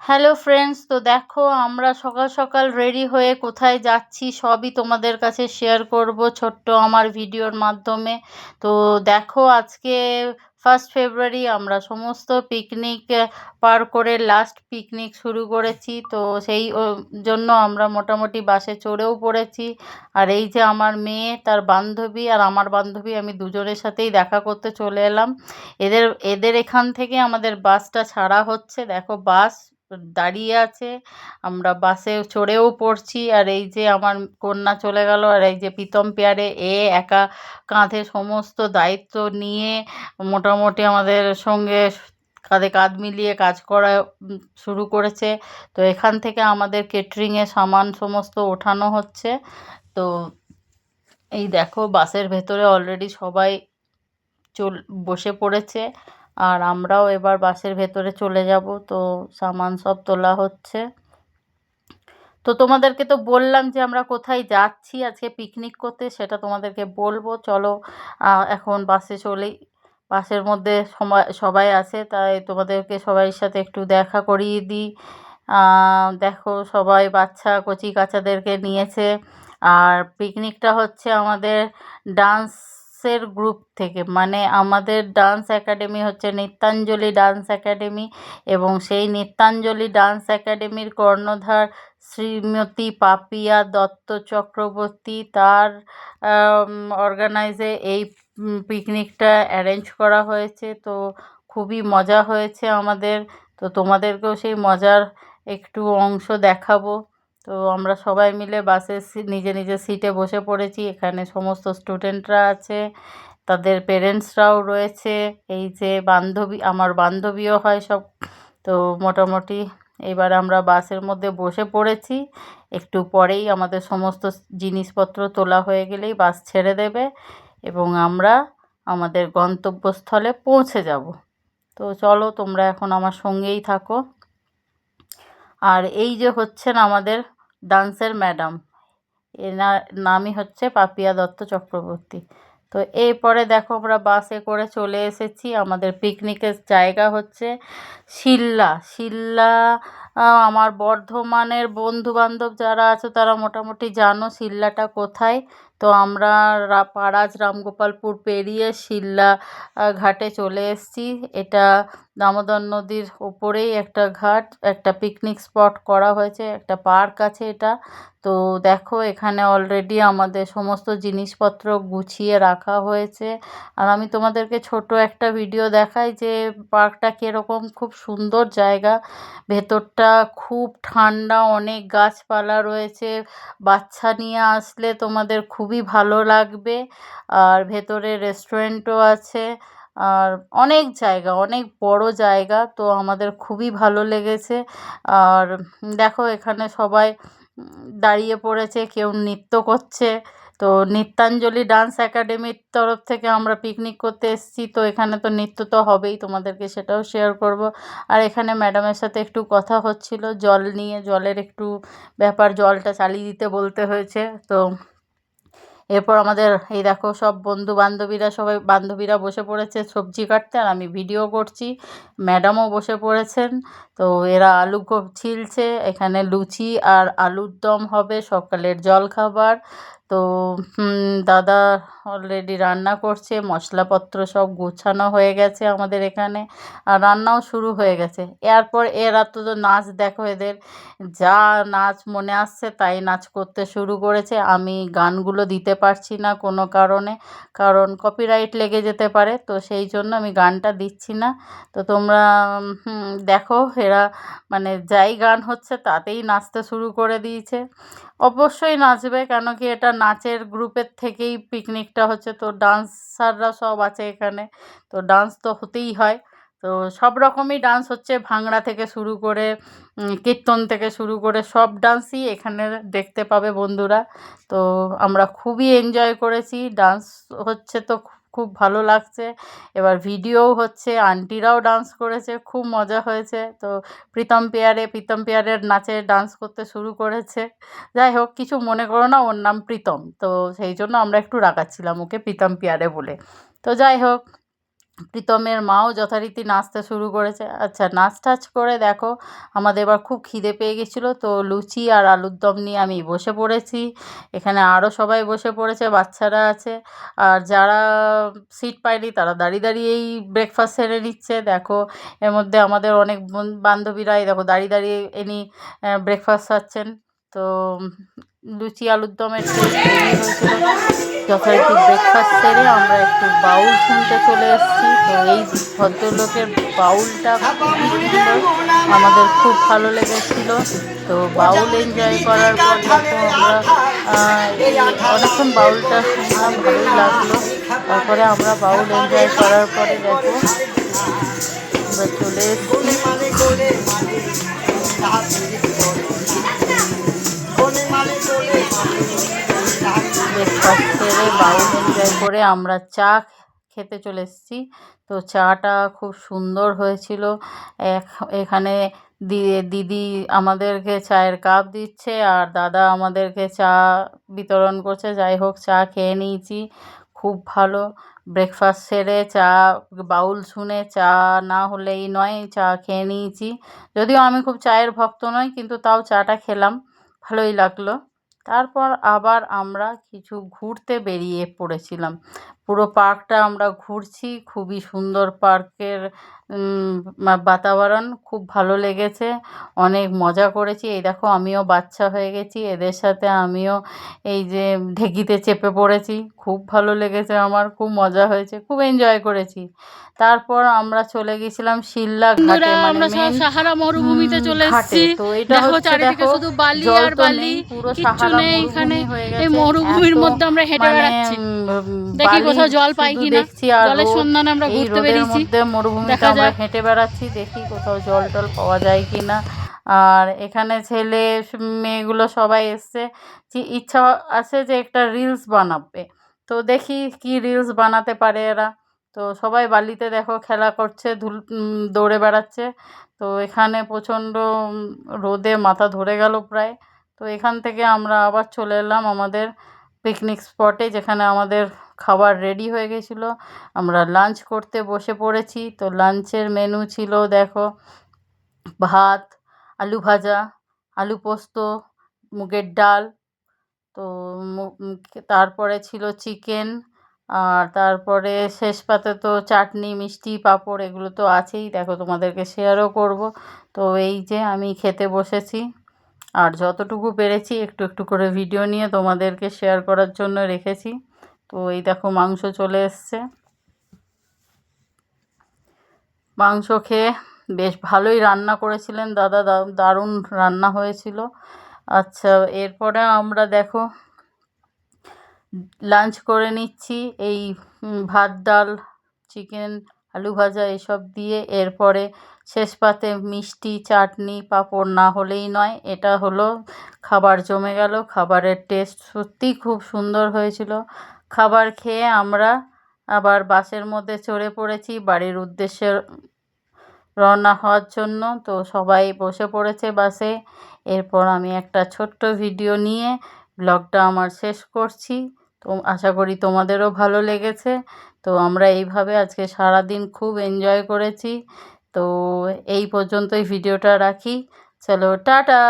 Hello friends, তো দেখো আমরা সকাল সকাল রেডি হয়ে কোথায় যাচ্ছি সবই তোমাদের কাছে শেয়ার করব ছোট্ট আমার ভিডিওর মাধ্যমে। তো দেখো আজকে 1 ফেব্রুয়ারি, আমরা সমস্ত পিকনিক পার করে লাস্ট পিকনিক শুরু করেছি। তো সেই জন্য আমরা মোটামুটি বাসে চড়েও পড়েছি। আর এই যে আমার মেয়ে, তার বান্ধবী আর আমার বান্ধবী, আমি দুজনের সাথেই দেখা করতে চলে এলাম। এদের এদের এখান থেকে আমাদের বাসটা ছাড়া হচ্ছে, দেখো বাস দাঁড়িয়ে আছে, আমরা বাসে চড়েও পড়ছি। আর এই যে আমার কন্যা চলে গেল, আর এই যে প্রীতম পেয়ারে একা কাঁধে সমস্ত দায়িত্ব নিয়ে মোটামুটি আমাদের সঙ্গে কাঁধে কাঁধ মিলিয়ে কাজ করা শুরু করেছে। তো এখান থেকে আমাদের কেটারিংয়ের সামান সমস্ত ওঠানো হচ্ছে। তো এই দেখো বাসের ভেতরে অলরেডি সবাই বসে পড়েছে, আর আমরাও এবার বাসের ভেতরে চলে যাব। তো সামান সব তোলা হচ্ছে। তো তোমাদেরকে তো বললাম যে আমরা কোথায় যাচ্ছি আজকে পিকনিক করতে, সেটা তোমাদেরকে বলবো। চলো এখন বাসে চলেই। বাসের মধ্যে সবাই আছে, তাই তোমাদেরকে সবাই সাথে একটু দেখা করিয়ে দিই। দেখো সবাই বাচ্চা কচি কাচাদেরকে নিয়েছে। আর পিকনিকটা হচ্ছে আমাদের ডান্সের গ্রুপ থেকে, মানে আমাদের ডান্স একাডেমি হচ্ছে নৃত্যাঞ্জলি ডান্স একাডেমি, এবং সেই নৃত্যাঞ্জলি ডান্স একাডেমির কর্ণধার শ্রীমতী পাপিয়া দত্ত চক্রবর্তী, তার অর্গানাইজে এই পিকনিকটা অ্যারেঞ্জ করা হয়েছে। তো খুবই মজা হয়েছে আমাদের। তো তোমাদেরকেও সেই মজার একটু অংশ দেখাবো। তো আমরা সবাই মিলে বাসে নিজে নিজের সিটে বসে পড়েছি। এখানে সমস্ত স্টুডেন্টরা আছে, তাদের পেরেন্টসরাও রয়েছে। এই যে বান্ধবী, আমার বান্ধবীও হয় সব। তো মোটামুটি এবার আমরা বাসের মধ্যে বসে পড়েছি। একটু পরেই আমাদের সমস্ত জিনিসপত্র তোলা হয়ে গেলেই বাস ছেড়ে দেবে, এবং আমরা আমাদের গন্তব্যস্থলে পৌঁছে যাব। তো চলো তোমরা এখন আমার সঙ্গেই থাকো। আর এই যে হচ্ছেন আমাদের ডান্সের ম্যাডাম, এনার নামই হচ্ছে পাপিয়া দত্ত চক্রবর্তী। তো এরপরে দেখো আমরা বাসে করে চলে এসেছি। আমাদের পিকনিকের জায়গা হচ্ছে সিল্লা। সিল্লা আমার বর্ধমানের বন্ধুবান্ধব যারা আছে তারা মোটামুটি জানো সিল্লাটা কোথায়। তো আমরা পাড়াজ রামগোপালপুর পেরিয়ে সিল্লা ঘাটে চলে এসেছি। এটা দামোদর নদীর ওপরেই একটা ঘাট, একটা পিকনিক স্পট করা হয়েছে, একটা পার্ক আছে এটা। তো দেখো এখানে অলরেডি আমাদের সমস্ত জিনিসপত্র গুছিয়ে রাখা হয়েছে। আর আমি তোমাদেরকে ছোট একটা ভিডিও দেখাই যে পার্কটা কীরকম, খুব সুন্দর জায়গা। ভেতরটা খুব ঠান্ডা, অনেক গাছপালা রয়েছে। বাচ্চা নিয়ে আসলে তোমাদের খুবই ভালো লাগবে। আর ভেতরে রেস্টুরেন্টও আছে। আর অনেক জায়গা, অনেক বড় জায়গা। তো আমাদের খুবই ভালো লেগেছে। আর দেখো এখানে সবাই দাঁড়িয়ে পড়েছে, কেউ নৃত্য করছে। তো নৃত্যাঞ্জলি ডান্স একাডেমির তরফ থেকে আমরা পিকনিক করতে এসেছি, তো এখানে তো নৃত্য তো হবেই, তোমাদেরকে সেটাও শেয়ার করব। আর এখানে ম্যাডামের সাথে একটু কথা হচ্ছিল জল নিয়ে, জলের একটু ব্যাপার, জলটা চালিয়ে দিতে বলতে হয়েছে। তো এরপর আমাদের এই দেখো সব সবাই বান্ধবীরা বসে পড়েছে সবজি কাটতে, আর আমি ভিডিও করছি। ম্যাডামও বসে পড়েছেন। তো এরা আলু ছিলছে। এখানে লুচি আর আলুর দম হবে সকালের জলখাবার। তো দাদা অলরেডি রান্না করছে, মশলাপত্র সব গোছানো হয়ে গেছে আমাদের এখানে, আর রান্নাও শুরু হয়ে গেছে। এরপর এরা তো নাচ, দেখো এদের যা নাচ মনে আসছে তাই নাচ করতে শুরু করেছে। আমি গানগুলো দিতে পারছি না কোনো কারণে, কারণ কপিরাইট লেগে যেতে পারে, তো সেই জন্য আমি গানটা দিচ্ছি না। তো তোমরা দেখো এরা মানে যাই গান হচ্ছে তাতেই নাচতে শুরু করে দিয়েছে। অবশ্যই নাচবে, কেন কি এটা নাচের গ্রুপের থেকেই পিকনিকটা হচ্ছে, তো ডান্সাররা সব আছে এখানে, তো ডান্স তো হতেই হয়। তো সব রকমই ডান্স হচ্ছে, ভাংড়া থেকে শুরু করে কীর্তন থেকে শুরু করে সব ডান্সই এখানে দেখতে পাবে বন্ধুরা। তো আমরা খুবই এনজয় করেছি, ডান্স হচ্ছে তো খুব ভালো লাগছে। এবার ভিডিওও হচ্ছে, আন্টিরাও ডান্স করেছে, খুব মজা হয়েছে। তো প্রীতম পেয়ারের নাচে ডান্স করতে শুরু করেছে। যাই হোক, কিছু মনে করো না, ওর নাম প্রীতম, তো সেই জন্য আমরা একটু রাগাচ্ছিলাম ওকে প্রীতম পেয়ারে বলে। তো যাই হোক, প্রীতমের মাও যথারীতি নাচতে শুরু করেছে। আচ্ছা, নাচ টাচ করে দেখো আমাদের এবার খুব খিদে পেয়ে গেছিলো, তো লুচি আর আলুর দম নিয়ে আমি বসে পড়েছি। এখানে আরও সবাই বসে পড়েছে, বাচ্চারা আছে, আর যারা সিট পায়নি তারা দাঁড়িয়ে দাঁড়িয়েই ব্রেকফাস্ট সেরে নিচ্ছে। দেখো এর মধ্যে আমাদের অনেক বান্ধবীরাই দেখো দাঁড়িয়ে দাঁড়িয়ে এনি ব্রেকফাস্ট খাচ্ছেন। তো লুচি আলুর দমের টেস্ট হেভি হয়েছিল। যথারীতি ব্রেকফাস্ট সেরে আমরা একটু বাউল শুনতে চলে এসেছি। তো এই ভদ্রলোকের বাউলটা খুবই সুন্দর, আমাদের খুব ভালো লেগেছিল। তো বাউল এনজয় করার পর দেখো আমরা অনেকক্ষণ বাউলটা শুনলাম, ভালোই লাগলো। তারপরে আমরা বাউল এনজয় করার পরে দেখো আমরা চলে এসেছি ব্রেকফাস্ট সেরে বাউল এনজয় করে আমরা চা খেতে চলে এসেছি। তো চাটা খুব সুন্দর হয়েছিল। এখানে দিদি আমাদেরকে চায়ের কাপ দিচ্ছে আর দাদা আমাদেরকে চা বিতরণ করছে। যাই হোক, চা খেয়ে নিয়েছি, খুব ভালো। ব্রেকফাস্ট সেরে চা বাউল শুনে চা না হলেই নয়, চা খেয়ে নিয়েছি। যদিও আমি খুব চায়ের ভক্ত নই, কিন্তু তাও চাটা খেলাম, ভালোই লাগলো। তারপর আবার আমরা কিছু ঘুরতে বেরিয়ে পড়েছিলাম। পুরো পার্কটা আমরা ঘুরছি, খুবই সুন্দর পার্কের বাতাবরণ, খুব ভালো লেগেছে, অনেক মজা করেছি। এই দেখো আমিও বাচ্চা হয়ে গেছি, এদের সাথে আমিও এই যে ঢেকিতে চেপে পড়েছি, খুব ভালো লেগেছে আমার, খুব মজা হয়েছে, খুব এনজয় করেছি। তারপর আমরা চলে গেছিলাম শিল্লা ঘাটে, মানে মেন সাহারা মরুভূমিতে চলে ঘাটে। এসেছি। তো এটা দেখো হচ্ছে চারিদিকে দেখো শুধু বালি জল আর তো বালি, নেই, পুরো কিচ্ছু সাহারা নেই এখানে। মরুভূমি হয়ে এই গেছে, মরুভূমির এত মধ্যে আমরা হেঁটে মানে বেড়াচ্ছি, দেখি বালি কোথাও জল পাই শুধু কিনা। দেখছি আর জলের রোদ। সন্ধানে আমরা এই ঘুরতে রোদের বেরিয়েছি, মধ্যে মরুভূমিতে দেখা আমরা যাক। হেঁটে বেড়াচ্ছি, দেখি কোথাও জল টল পাওয়া যায় কি না। আর এখানে ছেলে মেয়েগুলো সবাই এসছে, ইচ্ছা আছে যে একটা রিলস বানাবে। তো দেখি কি রিলস বানাতে পারে এরা। তো সবাই বালিতে দেখো খেলা করছে, দৌড়ে বেড়াচ্ছে। তো এখানে প্রচণ্ড রোদে মাথা ধরে গেল প্রায়। তো এখান থেকে আমরা আবার চলে এলাম আমাদের পিকনিক স্পটে, যেখানে আমাদের খাবার রেডি হয়ে গেছিলো। আমরা লাঞ্চ করতে বসে পড়েছি। তো লাঞ্চের মেনু ছিল দেখো ভাত, আলু ভাজা, আলু পোস্ত, মুগের ডাল, তো তারপরে ছিল চিকেন, আর তারপরে শেষ পাতে তো চাটনি, মিষ্টি, পাঁপড়, এগুলো তো আছেই, দেখো তোমাদেরকে শেয়ারও করব। তো এই যে আমি খেতে বসেছি, আর যতটুকু পেরেছি একটু একটু করে ভিডিও নিয়ে তোমাদেরকে শেয়ার করার জন্য রেখেছি। তো এই দেখো মাংস চলে এসছে, মাংস খেয়ে বেশ ভালোই রান্না করেছিলেন দাদা, দারুণ রান্না হয়েছিল। আচ্ছা, এরপরে আমরা দেখো লাঞ্চ করে নিচ্ছি এই ভাত, ডাল, চিকেন, আলু ভাজা এসব দিয়ে। এরপরে শেষ পাতে মিষ্টি, চাটনি, পাঁপড় না হলেই নয়, এটা হলো খাবার জমে গেল। খাবারের টেস্ট সত্যিই খুব সুন্দর হয়েছিল। খাবার খেয়ে আমরা আবার বাসের মধ্যে চড়ে পড়েছি বাড়ির উদ্দেশ্যে রওনা হওয়ার জন্য। তো সবাই বসে পড়েছে বাসে। এরপর আমি একটা ছোট্ট ভিডিও নিয়ে ব্লগটা আমার শেষ করছি। তো আশা করি তোমাদেরও ভালো লেগেছে। তো আমরা এইভাবে আজকে সারাদিন খুব এনজয় করেছি। তো এই পর্যন্তই ভিডিওটা রাখি। চলো টাটা।